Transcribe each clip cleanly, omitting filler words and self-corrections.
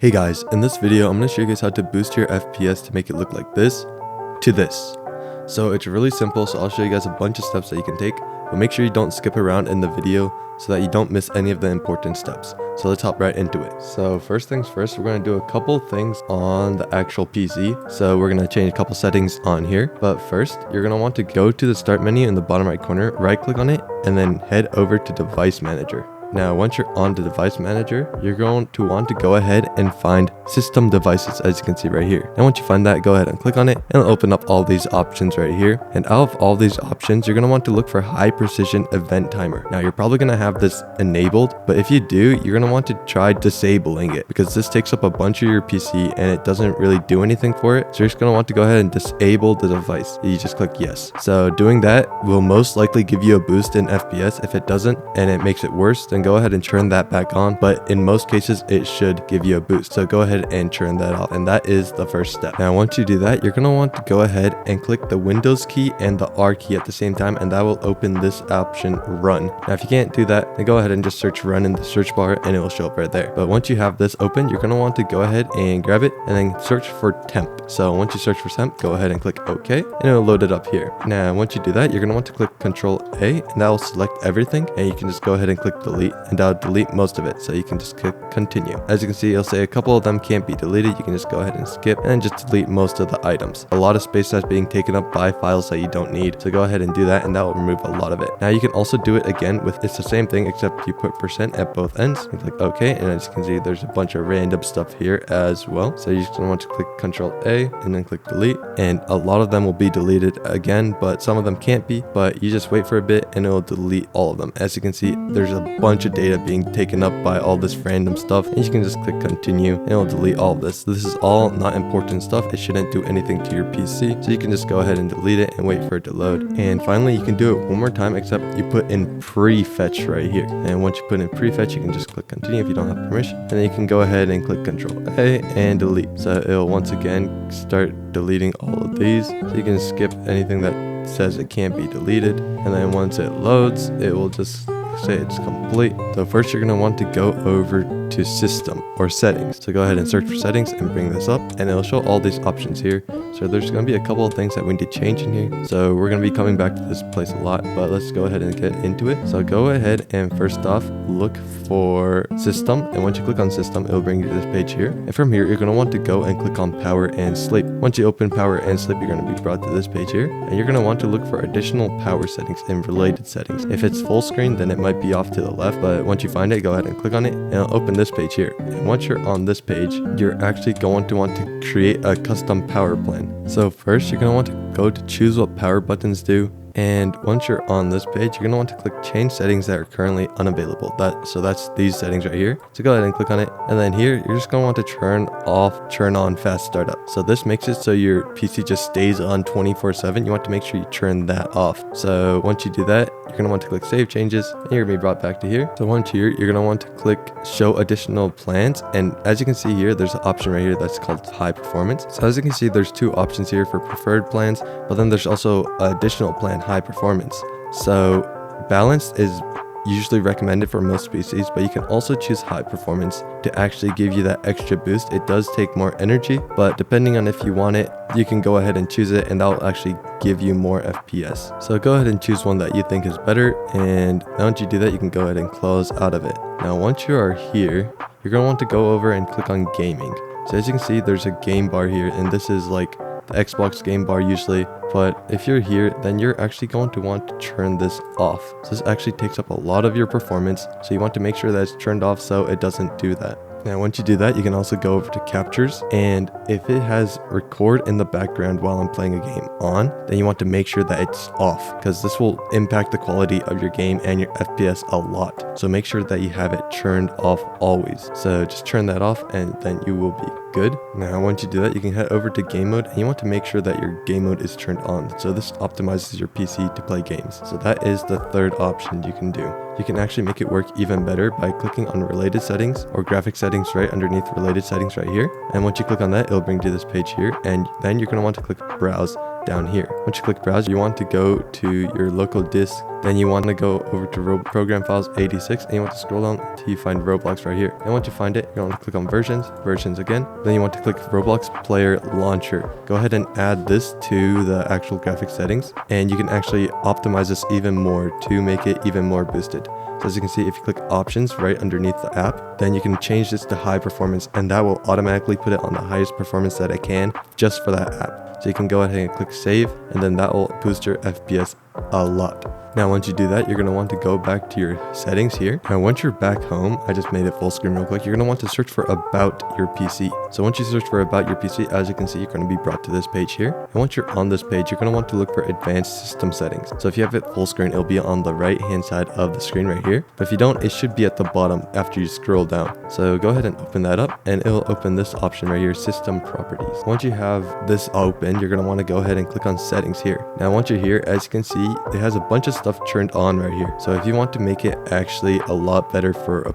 Hey guys, in this video I'm going to show you guys how to boost your FPS to make it look like this to this. So it's really simple, so I'll show you guys a bunch of steps that you can take, but make sure you don't skip around in the video so that you don't miss any of the important steps. So let's hop right into it. So first things first, we're going to do a couple things on the actual PC. So we're going to change a couple settings on here, but first you're going to want to go to the start menu in the bottom right corner, right click on it, and then head over to device manager. Now, once you're on the device manager, you're going to want to go ahead and find system devices, as you can see right here. And once you find that, go ahead and click on it and it'll open up all these options right here. And out of all these options, you're going to want to look for high precision event timer. Now, you're probably going to have this enabled, but if you do, you're going to want to try disabling it because this takes up a bunch of your PC and it doesn't really do anything for it. So you're just going to want to go ahead and disable the device. You just click yes. So doing that will most likely give you a boost in FPS. If it doesn't and it makes it worse, then go ahead and turn that back on, but in most cases it should give you a boost, so go ahead and turn that off, and that is the first step. Now once you do that, you're going to want to go ahead and click the Windows key and the R key at the same time, and that will open this option, run. Now if you can't do that, then go ahead and just search run in the search bar and it will show up right there. But once you have this open, you're going to want to go ahead and grab it and then search for temp. So once you search for temp, go ahead and click OK and it will load it up here. Now once you do that, you're going to want to click Control A and that will select everything, and you can just go ahead and click delete, and that'll delete most of it, so you can just click continue. As you can see, it'll say a couple of them can't be deleted. You can just go ahead and skip and just delete most of the items. A lot of space that's being taken up by files that you don't need, so go ahead and do that and that will remove a lot of it. Now you can also do it again with, it's the same thing except you put % at both ends and click OK, and as you can see there's a bunch of random stuff here as well. So you're just going to want to click Control A and then click delete, and a lot of them will be deleted again, but some of them can't be, but you just wait for a bit and it will delete all of them. As you can see, there's a bunch of data being taken up by all this random stuff, and you can just click continue and it'll delete all of this. This is all not important stuff. It shouldn't do anything to your PC, so you can just go ahead and delete it and wait for it to load. And finally, you can do it one more time, except you put in prefetch right here, and once you put in prefetch, you can just click continue if you don't have permission, and then you can go ahead and click Control A and delete. So it'll once again start deleting all of these, so you can skip anything that says it can't be deleted, and then once it loads, it will just say it's complete. So first you're going to want to go over to system or settings. So go ahead and search for settings and bring this up, and it'll show all these options here. So there's going to be a couple of things that we need to change in here, so we're going to be coming back to this place a lot, but let's go ahead and get into it. So go ahead and first off look for system, and once you click on system, it'll bring you to this page here, and from here you're going to want to go and click on power and sleep. Once you open power and sleep, you're going to be brought to this page here, and you're going to want to look for additional power settings and related settings. If it's full screen, then it might be off to the left, but once you find it, go ahead and click on it and it'll open this page here. And once you're on this page, you're actually going to want to create a custom power plan. So first you're going to want to go to choose what power buttons do, and once you're on this page, you're going to want to click change settings that are currently unavailable. So that's these settings right here. So go ahead and click on it, and then here you're just going to want to turn on fast startup. So this makes it so your PC just stays on 24/7. You want to make sure you turn that off. So once you do that, you're going to want to click save changes, and you're going to be brought back to here. So once here, you're going to want to click show additional plans, and as you can see here, there's an option right here that's called high performance. So as you can see, there's two options here for preferred plans, but then there's also additional plan, high performance. So balanced is usually recommended for most PCs, but you can also choose high performance to actually give you that extra boost. It does take more energy, but depending on if you want it, you can go ahead and choose it, and that'll actually give you more FPS. So go ahead and choose one that you think is better, and once you do that, you can go ahead and close out of it. Now once you are here, you're going to want to go over and click on gaming. So as you can see, there's a game bar here, and this is like the Xbox game bar usually, but if you're here, then you're actually going to want to turn this off. So this actually takes up a lot of your performance, so you want to make sure that it's turned off so it doesn't do that. Now once you do that, you can also go over to captures, and if it has record in the background while I'm playing a game on, then you want to make sure that it's off, because this will impact the quality of your game and your FPS a lot. So make sure that you have it turned off always. So just turn that off and then you will be good. Now once you do that, you can head over to game mode, and you want to make sure that your game mode is turned on. So this optimizes your PC to play games. So that is the third option you can do. You can actually make it work even better by clicking on related settings or graphic settings right underneath related settings right here. And once you click on that, it'll bring you to this page here, and then you're going to want to click browse, down here. Once you click browse, you want to go to your local disk. Then you want to go over to program files 86, and you want to scroll down until you find Roblox right here. And once you find it, you want to click on versions again. Then you want to click Roblox Player Launcher. Go ahead and add this to the actual graphic settings, and you can actually optimize this even more to make it even more boosted. So as you can see, if you click options right underneath the app, then you can change this to high performance, and that will automatically put it on the highest performance that it can just for that app. So you can go ahead and click save, and then that will boost your FPS a lot. Now once you do that, you're going to want to go back to your settings here. Now once you're back home, I just made it full screen real quick, you're going to want to search for about your PC. So once you search for about your PC, as you can see, you're going to be brought to this page here. And once you're on this page, you're going to want to look for advanced system settings. So if you have it full screen, it'll be on the right hand side of the screen right here. But if you don't, it should be at the bottom after you scroll down. So go ahead and open that up, and it'll open this option right here, system properties. Once you have this open, you're going to want to go ahead and click on settings here. Now once you're here, as you can see, it has a bunch of stuff turned on right here. So if you want to make it actually a lot better for a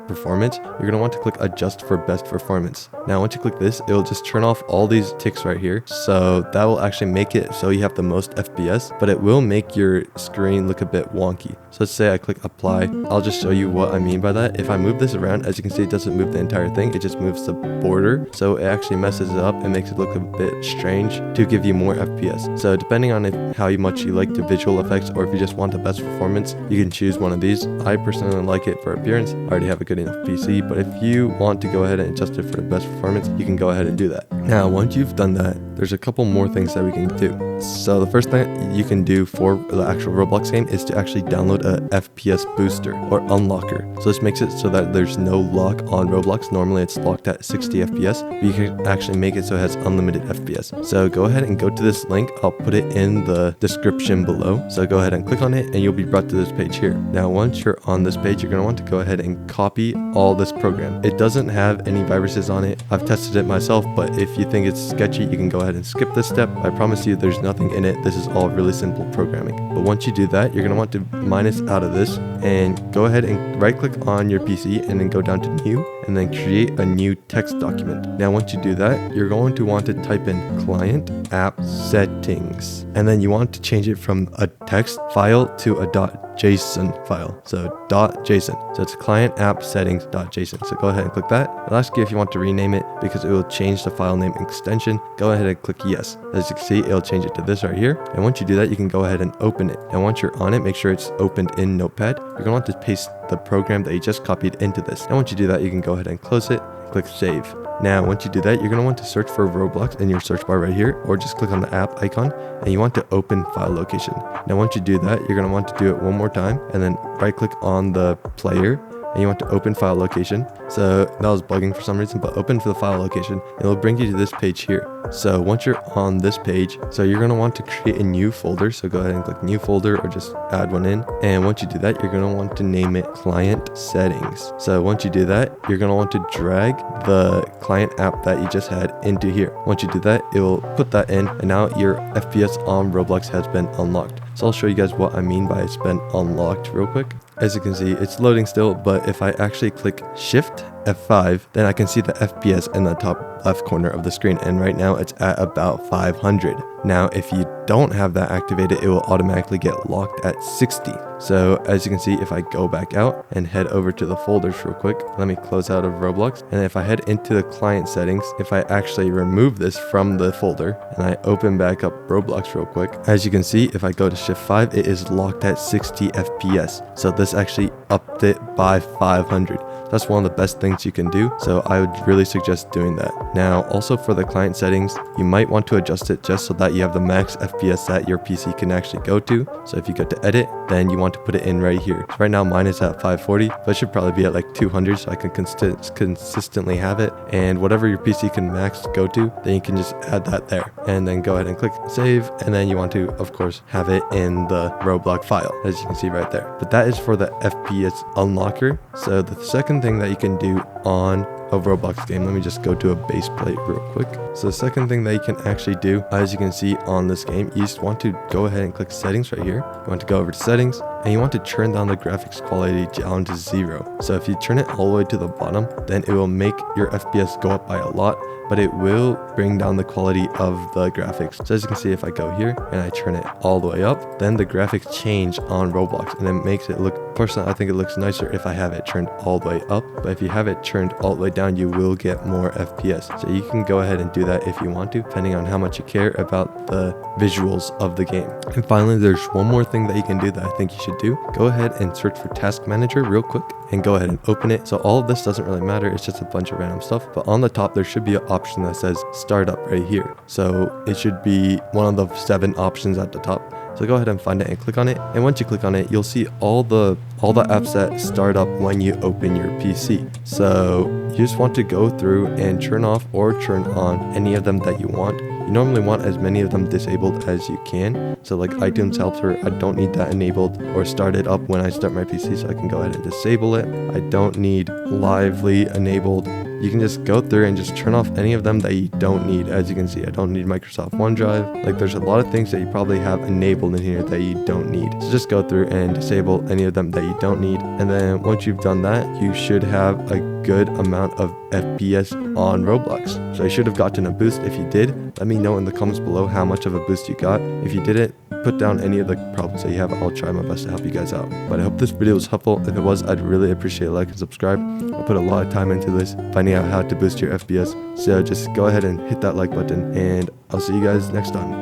performance, you're going to want to click adjust for best performance. Now once you click this, it'll just turn off all these ticks right here, so that will actually make it so you have the most FPS, but it will make your screen look a bit wonky. So let's say I click apply. I'll just show you what I mean by that. If I move this around, as you can see, it doesn't move the entire thing, it just moves the border, so it actually messes it up and makes it look a bit strange to give you more FPS. So depending on how much you like the visual effects, or if you just want the best performance, you can choose one of these. I personally like it for appearance. I already have a good enough PC, but if you want to go ahead and adjust it for the best performance, you can go ahead and do that. Now once you've done that, there's a couple more things that we can do. So the first thing you can do for the actual Roblox game is to actually download a FPS booster or unlocker. So this makes it so that there's no lock on Roblox. Normally it's locked at 60 FPS, but you can actually make it so it has unlimited FPS. So go ahead and go to this link. I'll put it in the description below. So go ahead and click on it, and you'll be brought to this page here. Now once you're on this page, you're going to want to go ahead and copy all this program. It doesn't have any viruses on it. I've tested it myself, but if you think it's sketchy, you can go ahead and skip this step. I promise you there's nothing in it. This is all really simple programming. But once you do that, you're going to want to minus out of this and go ahead and right click on your PC, and then go down to new, and then create a new text document. Now once you do that, you're going to want to type in client app settings, and then you want to change it from a text file to a .json file. So .json. So it's client app settings.json. So go ahead and click that. It'll ask you if you want to rename it because it will change the file name extension. Go ahead and click yes. As you can see, it'll change it to this right here. And once you do that, you can go ahead and open it. And once you're on it, make sure it's opened in Notepad. You're going to want to paste the program that you just copied into this. And once you do that, you can go ahead and close it, click save. Now once you do that, you're going to want to search for Roblox in your search bar right here, or just click on the app icon, and you want to open file location. Now once you do that, you're going to want to do it one more time, and then right click on the player, and you want to open file location. So that was bugging for some reason, but open for the file location, and it'll bring you to this page here. So once you're on this page, so you're going to want to create a new folder. So go ahead and click new folder, or just add one in. And once you do that, you're going to want to name it client settings. So once you do that, you're going to want to drag the client app that you just had into here. Once you do that, it will put that in, and now your FPS on Roblox has been unlocked. So I'll show you guys what I mean by it's been unlocked real quick. As you can see, it's loading still, but if I actually click Shift F5, then I can see the FPS in the top left corner of the screen, and right now it's at about 500. Now if you don't have that activated, it will automatically get locked at 60. So as you can see, if I go back out and head over to the folders real quick, let me close out of Roblox, and if I head into the client settings, if I actually remove this from the folder and I open back up Roblox real quick, as you can see, if I go to Shift 5, it is locked at 60 FPS. So this actually upped it by 500. That's one of the best things you can do, so I would really suggest doing that. Now also for the client settings, you might want to adjust it just so that you have the max FPS that your PC can actually go to. So if you go to edit, then you want to put it in right here. So right now mine is at 540, but it should probably be at like 200 so I can consistently have it. And whatever your PC can max go to, then you can just add that there. And then go ahead and click save, and then you want to, of course, have it in the Roblox file, as you can see right there. But that is for the FPS unlocker. So the second thing that you can do on a Roblox game, let me just go to a base plate real quick. So the second thing that you can actually do, as you can see on this game, you just want to go ahead and click settings right here. You want to go over to settings, and you want to turn down the graphics quality down to 0. So if you turn it all the way to the bottom, then it will make your FPS go up by a lot, but it will bring down the quality of the graphics. So as you can see, if I go here and I turn it all the way up, then the graphics change on Roblox, and it makes it look, personally I think it looks nicer if I have it turned all the way up, but if you have it turned all the way down, you will get more FPS. So you can go ahead and do that if you want to, depending on how much you care about the visuals of the game. And finally, there's one more thing that you can do that I think you should do. Go ahead and search for Task Manager real quick and go ahead and open it. So all of this doesn't really matter, it's just a bunch of random stuff, but on the top there should be an option that says Startup right here. So it should be one of the 7 options at the top. So go ahead and find it and click on it, and once you click on it, you'll see all the apps that start up when you open your PC. So you just want to go through and turn off or turn on any of them that you want. You normally want as many of them disabled as you can. So like iTunes Helper, I don't need that enabled or started up when I start my PC, so I can go ahead and disable it. I don't need Lively enabled. You can just go through and just turn off any of them that you don't need. As you can see, I don't need Microsoft OneDrive. Like there's a lot of things that you probably have enabled in here that you don't need. So just go through and disable any of them that you don't need. And then once you've done that, you should have a good amount of FPS on Roblox. So you should have gotten a boost. If you did, let me know in the comments below how much of a boost you got. If you didn't, put down any of the problems that you have. I'll try my best to help you guys out. But I hope this video was helpful. If it was, I'd really appreciate a like and subscribe. I put a lot of time into this, finding out how to boost your FPS. So just go ahead and hit that like button, and I'll see you guys next time.